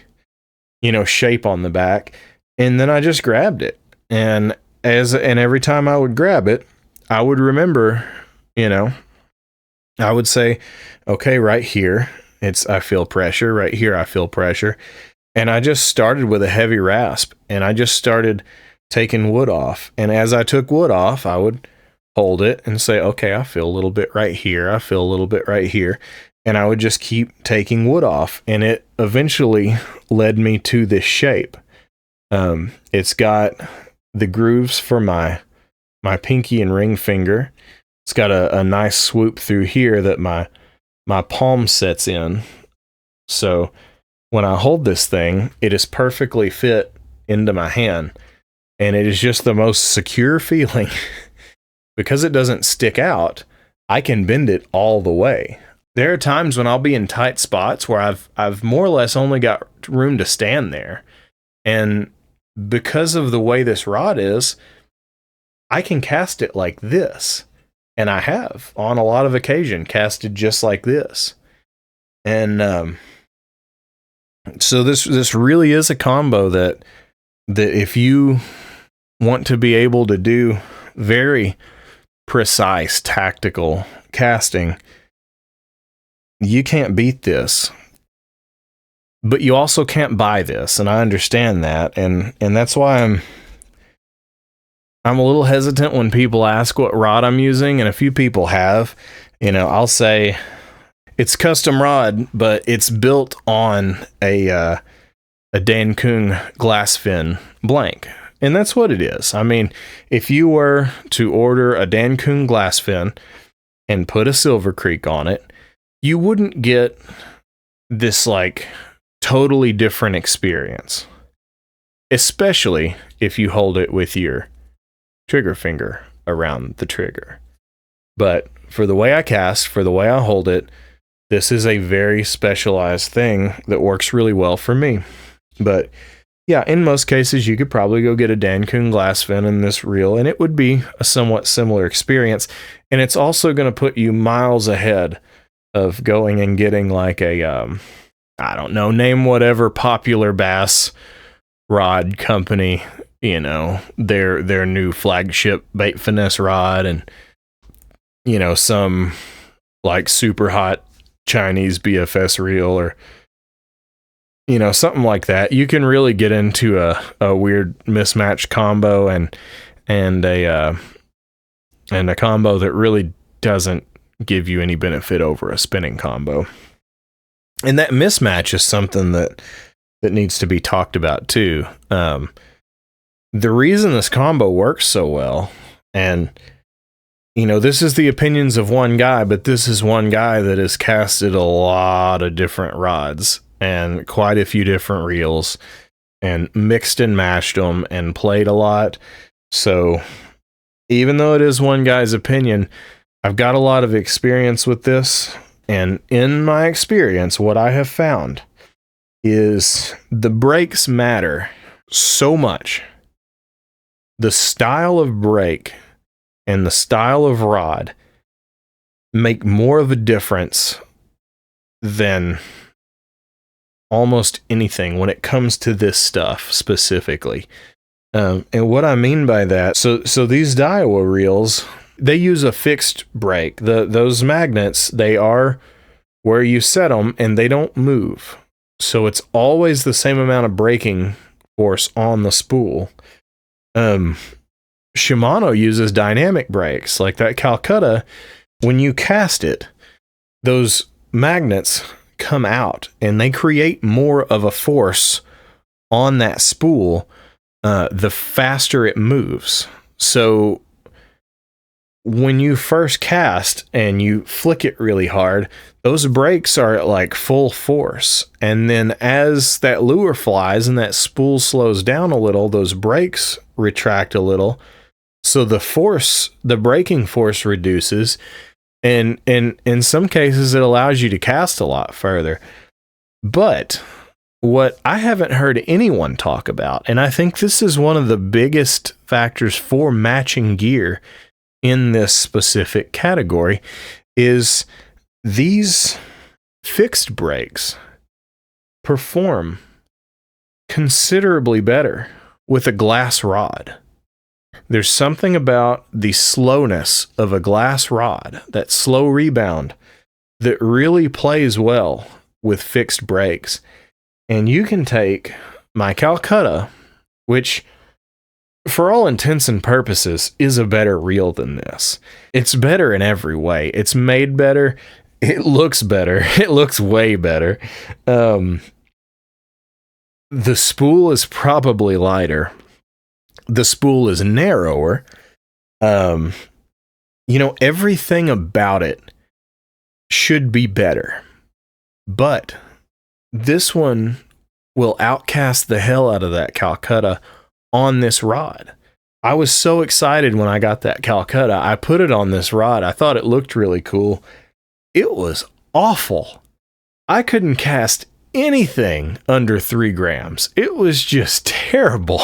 shape on the back. And then I just grabbed it. And every time I would grab it, I would remember, I would say, okay, right here, I feel pressure. Right here, I feel pressure. And I just started with a heavy rasp, and I just started taking wood off. And as I took wood off, I would hold it and say, okay, I feel a little bit right here. I feel a little bit right here. And I would just keep taking wood off. And it eventually led me to this shape. It's got the grooves for my pinky and ring finger. It's got a nice swoop through here that my palm sets in. So when I hold this thing, it is perfectly fit into my hand. And it is just the most secure feeling. Because it doesn't stick out, I can bend it all the way. There are times when I'll be in tight spots where I've more or less only got room to stand there. And because of the way this rod is, I can cast it like this. And I have, on a lot of occasion, casted just like this. And so this really is a combo that if you want to be able to do very precise, tactical casting. You can't beat this. But you also can't buy this, and I understand that, and that's why I'm a little hesitant when people ask what rod I'm using, and a few people have. I'll say it's custom rod, but it's built on a Dankung glass fin blank. And that's what it is. I mean, if you were to order a Dankung glass fin and put a Silver Creek on it, you wouldn't get this like totally different experience, especially if you hold it with your trigger finger around the trigger. But for the way I cast, for the way I hold it, this is a very specialized thing that works really well for me. But yeah, in most cases, you could probably go get a Dankung glass fin in this reel, and it would be a somewhat similar experience. And it's also going to put you miles ahead of going and getting like a, I don't know, name whatever popular bass rod company, their new flagship bait finesse rod, and, some like super hot Chinese BFS reel, or something like that. You can really get into a weird mismatched combo and a combo that really doesn't give you any benefit over a spinning combo. And that mismatch is something that needs to be talked about too. The reason this combo works so well, and this is the opinions of one guy, but this is one guy that has casted a lot of different rods and quite a few different reels and mixed and matched them and played a lot. So even though it is one guy's opinion, I've got a lot of experience with this. And in my experience, what I have found is the breaks matter so much. The style of break and the style of rod make more of a difference than almost anything when it comes to this stuff specifically. And what I mean by that, so these Daiwa reels, they use a fixed break. Those magnets, they are where you set them and they don't move. So it's always the same amount of braking force on the spool. Shimano uses dynamic brakes, like that Calcutta. When you cast it, those magnets come out and they create more of a force on that spool the faster it moves. So when you first cast and you flick it really hard, those brakes are at like full force. And then as that lure flies and that spool slows down a little, those brakes retract a little. So the braking force reduces. And in some cases, it allows you to cast a lot further. But what I haven't heard anyone talk about, and I think this is one of the biggest factors for matching gear in this specific category, is these fixed brakes perform considerably better with a glass rod. There's something about the slowness of a glass rod, that slow rebound, that really plays well with fixed brakes. And you can take my Calcutta, which for all intents and purposes is a better reel than this. It's better in every way. It's made better. It looks better. It looks way better. The spool is probably lighter. The spool is narrower. Everything about it should be better. But this one will outcast the hell out of that Calcutta on this rod. I was so excited when I got that Calcutta. I put it on this rod. I thought it looked really cool. It was awful. I couldn't cast anything under 3 grams. It was just terrible.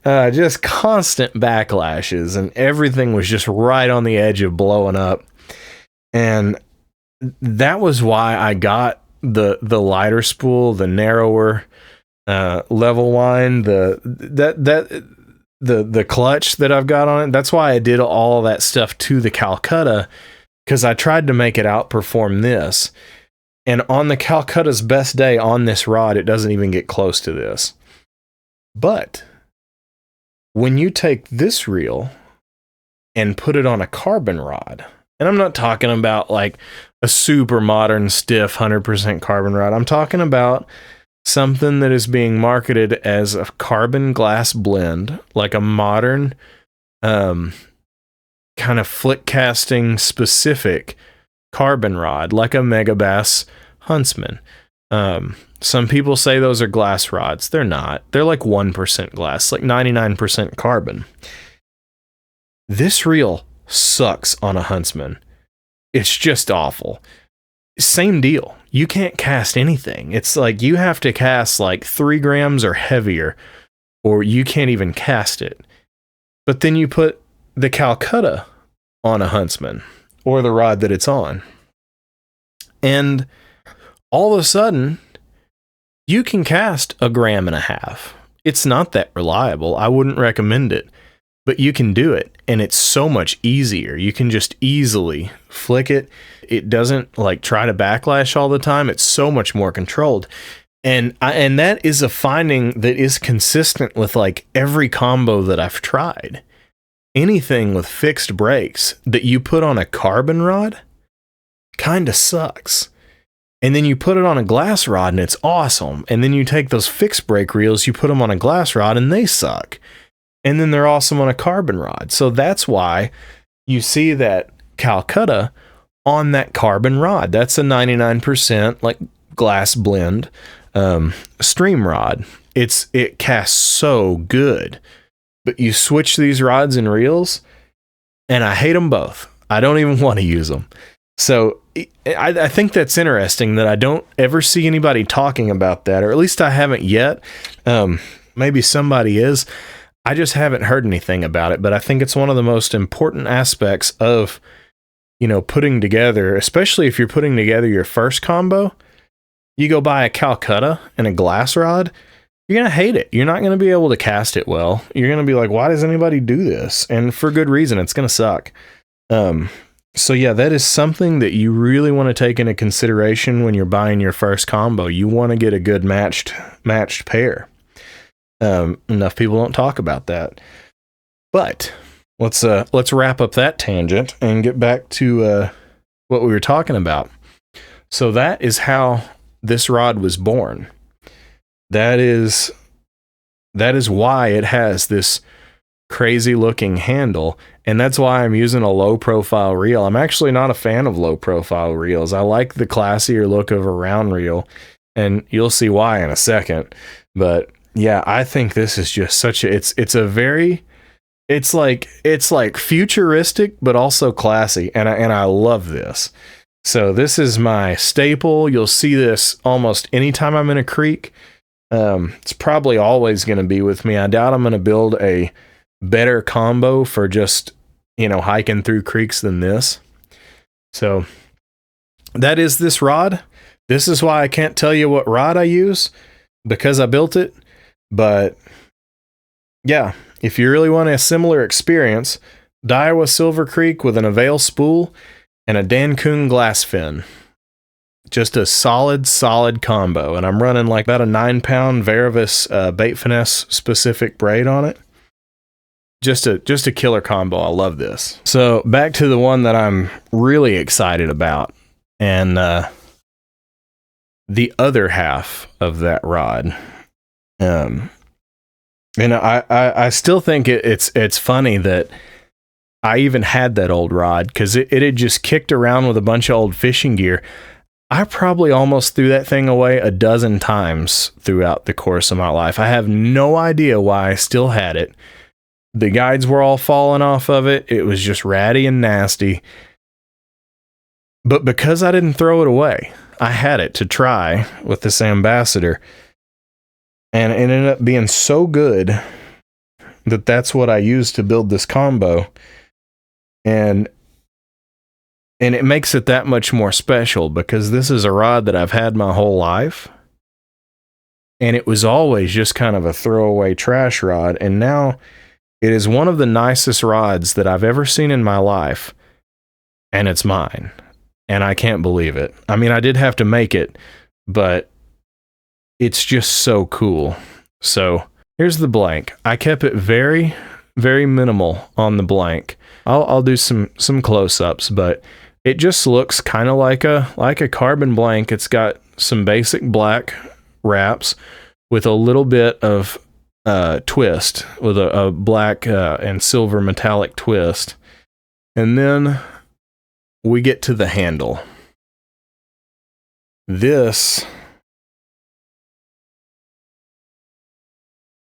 Just constant backlashes, and everything was just right on the edge of blowing up. And that was why I got the lighter spool, the narrower level line. the clutch that I've got on it. That's why I did all that stuff to the Calcutta, because I tried to make it outperform this. And on the Calcutta's best day on this rod, it doesn't even get close to this. But when you take this reel and put it on a carbon rod, and I'm not talking about like a super modern, stiff, 100% carbon rod. I'm talking about something that is being marketed as a carbon glass blend, like a modern kind of flick casting specific carbon rod, like a Megabass Huntsman. Some people say those are glass rods. They're not. They're like 1% glass, like 99% carbon. This reel sucks on a Huntsman. It's just awful. Same deal. You can't cast anything. It's like you have to cast like 3 grams or heavier, or you can't even cast it. But then you put the Calcutta on a Huntsman, or the rod that it's on, and all of a sudden, you can cast 1.5 grams. It's not that reliable. I wouldn't recommend it, but you can do it, and it's so much easier. You can just easily flick it. It doesn't like try to backlash all the time. It's so much more controlled. And that is a finding that is consistent with like every combo that I've tried. Anything with fixed brakes that you put on a carbon rod kind of sucks. And then you put it on a glass rod and it's awesome. And then you take those fixed brake reels, you put them on a glass rod and they suck. And then they're awesome on a carbon rod. So that's why you see that Calcutta on that carbon rod. That's a 99% like glass blend stream rod. It casts so good. But you switch these rods and reels, and I hate them both. I don't even want to use them. So I think that's interesting that I don't ever see anybody talking about that, or at least I haven't yet. Maybe somebody is. I just haven't heard anything about it, but I think it's one of the most important aspects of, putting together, especially if you're putting together your first combo. You go buy a Calcutta and a glass rod, you're going to hate it. You're not going to be able to cast it well. You're going to be like, why does anybody do this? And for good reason, it's going to suck. So yeah, that is something that you really want to take into consideration when you're buying your first combo. You want to get a good matched pair. Enough people don't talk about that. But let's wrap up that tangent and get back to what we were talking about. So that is how this rod was born. That is why it has this crazy looking handle, and that's why I'm using a low profile reel. I'm actually not a fan of low profile reels. I like the classier look of a round reel, and you'll see why in a second. But yeah, I think this is just such a it's like futuristic but also classy, and I love this. So this is my staple. You'll see this almost anytime I'm in a creek. It's probably always going to be with me. I doubt I'm going to build a better combo for just, hiking through creeks than this. So that is this rod. This is why I can't tell you what rod I use, because I built it. But yeah, if you really want a similar experience, Daiwa Silver Creek with an Avail spool and a Dankun glass fin. Just a solid combo. And I'm running like about a 9-pound Varivis bait finesse specific braid on it. Just a killer combo. I love this. So back to the one that I'm really excited about. And the other half of that rod. And I still think it's funny that I even had that old rod, because it had just kicked around with a bunch of old fishing gear. I probably almost threw that thing away 12 times throughout the course of my life. I have no idea why I still had it. The guides were all falling off of it. It was just ratty and nasty. But because I didn't throw it away, I had it to try with this Ambassador. And it ended up being so good that that's what I used to build this combo. And it makes it that much more special, because this is a rod that I've had my whole life. And it was always just kind of a throwaway trash rod. And now It is one of the nicest rods that I've ever seen in my life, and it's mine. And I can't believe it. I mean, I did have to make it, but it's just so cool. So here's the blank. I kept it very, very minimal on the blank. I'll do some close-ups, but it just looks kind of like a carbon blank. It's got some basic black wraps with a little bit of twist, with a black and silver metallic twist. And then we get to the handle. This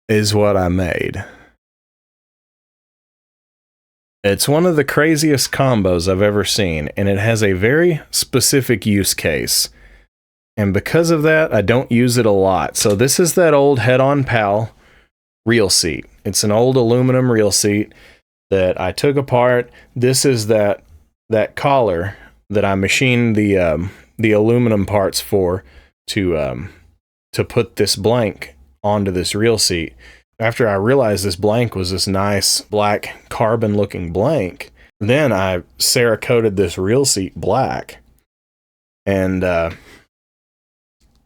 is what I made. It's one of the craziest combos I've ever seen, and it has a very specific use case. And because of that, I don't use it a lot. So this is that old Head-On Pal reel seat. It's an old aluminum reel seat that I took apart. This is that collar that I machined the aluminum parts for to put this blank onto this reel seat. After I realized this blank was this nice black carbon looking blank, then I Cerakoted this reel seat black and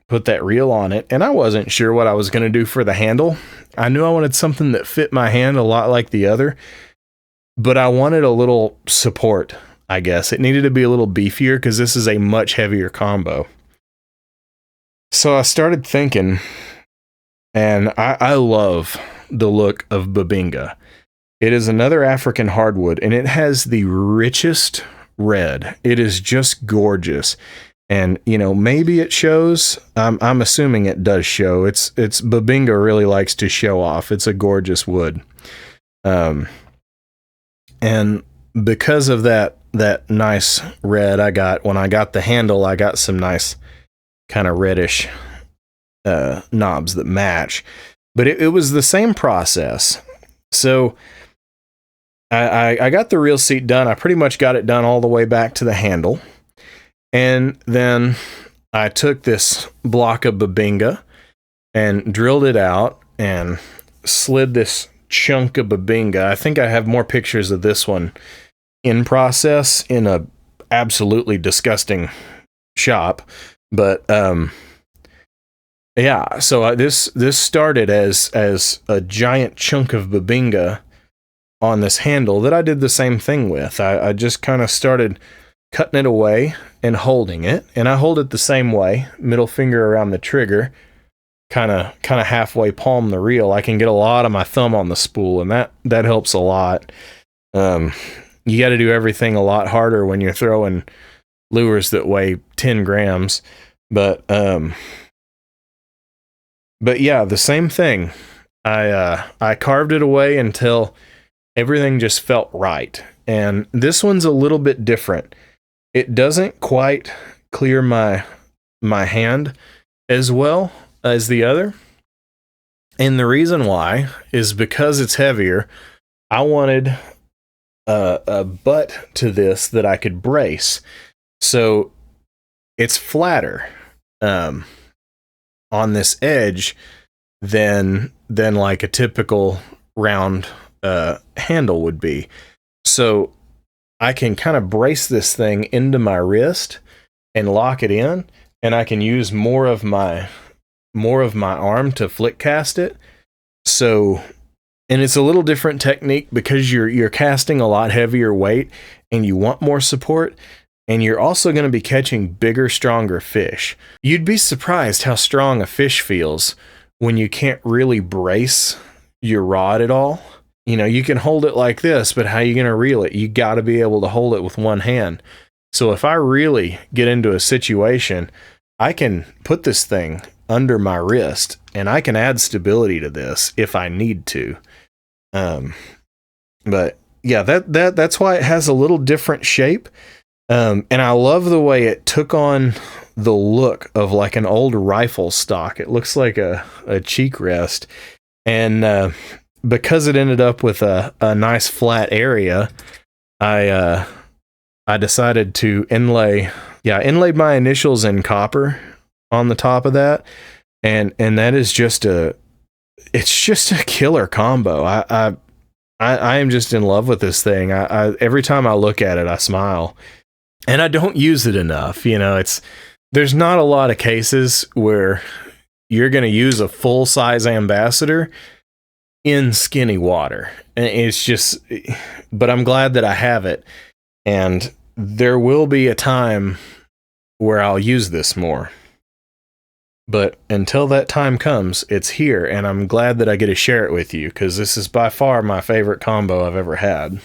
put that reel on it. And I wasn't sure what I was going to do for the handle. I knew I wanted something that fit my hand a lot like the other, but I wanted a little support, I guess. It needed to be a little beefier because this is a much heavier combo. So I started thinking, and I love the look of Bubinga. It is another African hardwood, and it has the richest red. It is just gorgeous. And, you know, maybe it shows. I'm assuming it does show. It's Bubinga really likes to show off. It's a gorgeous wood. And because of that nice red when I got the handle, I got some nice kind of reddish knobs that match. But it was the same process. So I got the reel seat done. I pretty much got it done all the way back to the handle. And then I took this block of Bubinga and drilled it out and slid this chunk of Bubinga. I think I have more pictures of this one in process in a absolutely disgusting shop. But yeah, so this started as a giant chunk of Bubinga on this handle that I did the same thing with. I just kind of started cutting it away and holding it, and I hold it the same way, middle finger around the trigger, kind of halfway palm the reel. I can get a lot of my thumb on the spool, and that helps a lot. You got to do everything a lot harder when you're throwing lures that weigh 10 grams, but yeah, the same thing. I carved it away until everything just felt right, and this one's a little bit different. It doesn't quite clear my hand as well as the other. And the reason why is because it's heavier. I wanted a butt to this that I could brace. So it's flatter on this edge than like a typical round handle would be. So I can kind of brace this thing into my wrist and lock it in, and I can use more of my arm to flick cast it. So, and it's a little different technique because you're casting a lot heavier weight and you want more support, and you're also going to be catching bigger, stronger fish. You'd be surprised how strong a fish feels when you can't really brace your rod at all. You know, you can hold it like this, but how are you going to reel it? You got to be able to hold it with one hand. So if I really get into a situation, I can put this thing under my wrist and I can add stability to this if I need to. But yeah, that's why it has a little different shape. And I love the way it took on the look of like an old rifle stock. It looks like a cheek rest. And because it ended up with a nice flat area, I decided to inlaid my initials in copper on the top of that, and that is it's just a killer combo. I am just in love with this thing. Every time I look at it, I smile. And I don't use it enough. You know, there's not a lot of cases where you're going to use a full-size ambassador in skinny water. And it's just, but I'm glad that I have it. And there will be a time where I'll use this more. But until that time comes, it's here, and I'm glad that I get to share it with you, because this is by far my favorite combo I've ever had.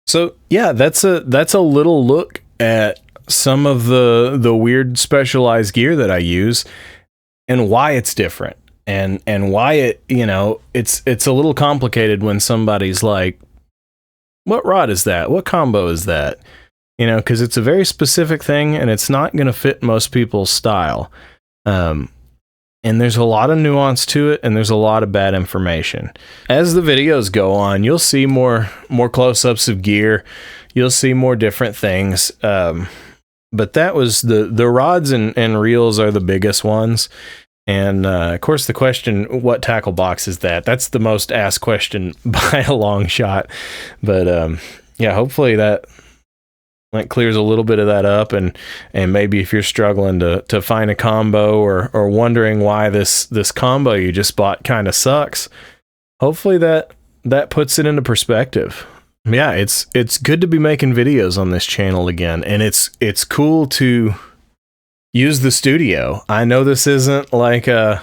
So yeah, that's a little look at some of the weird specialized gear that I use and why it's different, and why it, you know, it's a little complicated when somebody's like, what rod is that? What combo is that? You know, because it's a very specific thing, and it's not going to fit most people's style. And there's a lot of nuance to it, and there's a lot of bad information. As the videos go on, you'll see more close-ups of gear. You'll see more different things. But that was the rods and reels are the biggest ones. And of course, the question, what tackle box is that? That's the most asked question by a long shot. But yeah, hopefully that clears a little bit of that up, and maybe if you're struggling to find a combo, or wondering why this combo you just bought kind of sucks, hopefully that puts it into perspective. Yeah, it's good to be making videos on this channel again, and it's cool to use the studio. I know this isn't like a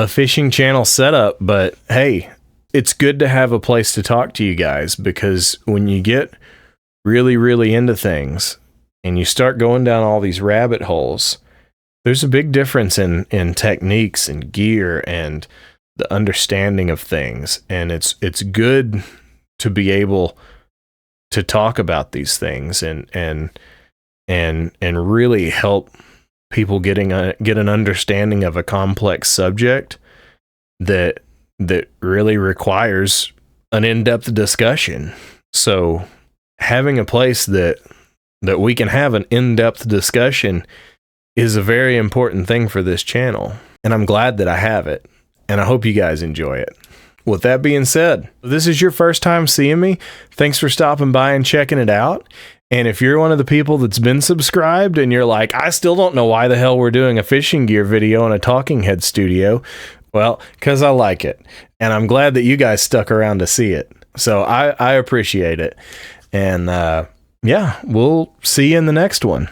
fishing channel setup, but hey, it's good to have a place to talk to you guys, because when you get really into things and you start going down all these rabbit holes, there's a big difference in techniques and gear and the understanding of things, and it's good to be able to talk about these things and really help people get an understanding of a complex subject that really requires an in-depth discussion. So having a place that we can have an in-depth discussion is a very important thing for this channel. And I'm glad that I have it. And I hope you guys enjoy it. With that being said, if this is your first time seeing me, thanks for stopping by and checking it out. And if you're one of the people that's been subscribed and you're like, I still don't know why the hell we're doing a fishing gear video in a talking head studio, well, because I like it. And I'm glad that you guys stuck around to see it. So I appreciate it. And yeah, we'll see you in the next one.